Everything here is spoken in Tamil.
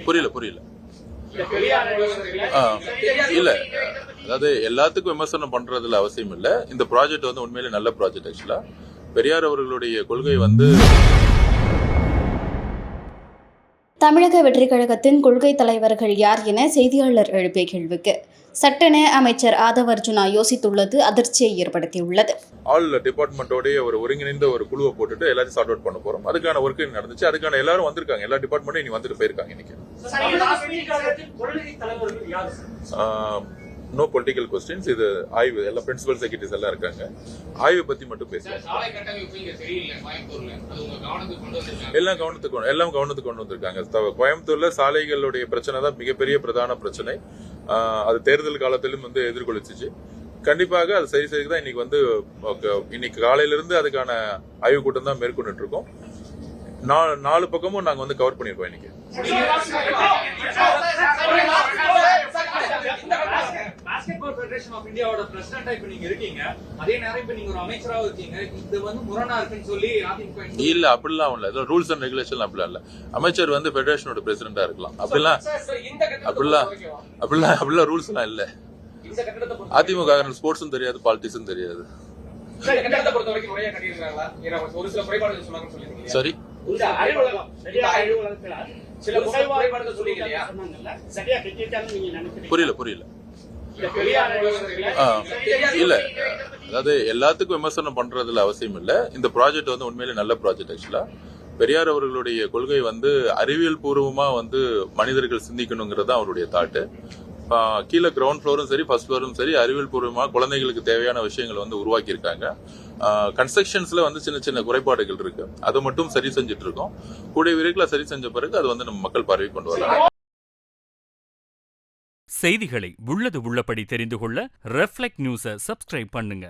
புரியல புரியல இல்ல, அதாவது எல்லாத்துக்கும் விமர்சனம் பண்றதுல அவசியம் இல்ல. இந்த ப்ராஜெக்ட் வந்து உண்மையிலே நல்ல ப்ராஜெக்ட். ஆக்சுவலா பெரியார் அவர்களுடைய கொள்கை வந்து தமிழக வெற்றிக் கழகத்தின் கொள்கை தலைவர்கள் யார் என செய்தியாளர் எழுப்பிய கேள்விக்கு சட்டென அமைச்சர் ஆதவ் அர்ஜுனா யோசித்துள்ளது அதிர்ச்சியை ஏற்படுத்தியுள்ளது. ஆல் டிபார்ட்மெண்டோடய ஒரு ஒருங்கிணைந்த ஒரு குழுவை போட்டுட்டு எல்லாத்தையும் சார்ட் அவுட் பண்ண போறோம். அதுக்கான ஒர்க் நடந்துச்சு. அதுக்கான எல்லாரும் வந்திருக்காங்க. எல்லா டிபார்ட்மெண்ட்டும் இனி வந்துட்டு போயிருக்காங்க. இன்னைக்கு நோ பொலிட்டிக்கல் கொஸ்டின்ஸ். இது ஆய்வு. எல்லா பிரின்சிபல் செக்ரட்டரிஸ் எல்லாம் இருக்காங்க. ஆய்வு பத்தி மட்டும் பேசுறோம். எல்லாம் கவனத்துக்கு கொண்டு வந்திருக்காங்க. கோயம்புத்தூர்ல சாலைகளுடைய பிரச்சனை தான் மிகப்பெரிய பிரதான பிரச்சனை. அது தேர்தல் காலத்திலும் வந்து எதிர்கொள்ளிச்சு. கண்டிப்பாக அது சரி தான். இன்னைக்கு காலையில இருந்து அதுக்கான ஆய்வு கூட்டம் தான் மேற்கொண்டு இருக்கோம். 4 பக்கமும் நாங்க வந்து கவர் பண்ணிருக்கோம். இன்னைக்கு பாஸ்கெட்பால் ஃபெடரேஷன் ஆஃப் இந்தியாவோட பிரசிடென்ட்டா இப்ப நீங்க இருக்கீங்க. அதே நேரம் இப்ப நீங்க ஒரு அமைச்சராக இருக்கீங்க. இது வந்து முரணா இருக்குன்னு சொல்லி அதிமுக இல்ல அப்படிலாம் இல்ல. ரூல்ஸ் அண்ட் ரெகுலேஷன் அப்படிலாம் இல்ல. அமைச்சர் வந்து ஃபெடரேஷனோட பிரசிடென்ட்டா இருக்கலாம். அப்படிலாம் ரூல்ஸ் எல்லாம் இல்ல. அதிமுக ஸ்போர்ட்ஸும் தெரியாது, பாலிடிக்ஸும் தெரியாது. சரி, புரியல இல்ல, அதாவது எல்லாத்துக்கும் விமர்சனம் பண்றதுல அவசியம் இல்ல. இந்த ப்ராஜெக்ட் வந்து உண்மையிலே நல்ல ப்ராஜெக்ட். ஆக்சுவலா பெரியார் அவர்களுடைய கொள்கை வந்து அறிவியல் பூர்வமா வந்து மனிதர்கள் சிந்திக்கணுங்கிறது அவருடைய தாட்டு. கீழே கிரவுண்ட் ஃப்ளோரும் சரி, ஃபர்ஸ்ட் ஃப்ளோரும் சரி, அறிவியல் பூர்வமா குழந்தைகளுக்கு தேவையான விஷயங்களை வந்து உருவாக்கி இருக்காங்க. கன்ஸ்ட்ரக்ஷன்ஸ்ல வந்து சின்ன குறைபாடுகள் இருக்கு. அதை மட்டும் சரி செஞ்சுட்டு இருக்கோம். கூடிய விரைவில் சரி செஞ்ச பிறகு அது வந்து நம்ம மக்கள் பார்வை கொண்டு வரலாம். செய்திகளை உள்ளது உள்ளபடி தெரிந்து கொள்ள ரெஃப்ளெக்ட் நியூஸை சப்ஸ்கிரைப் பண்ணுங்க.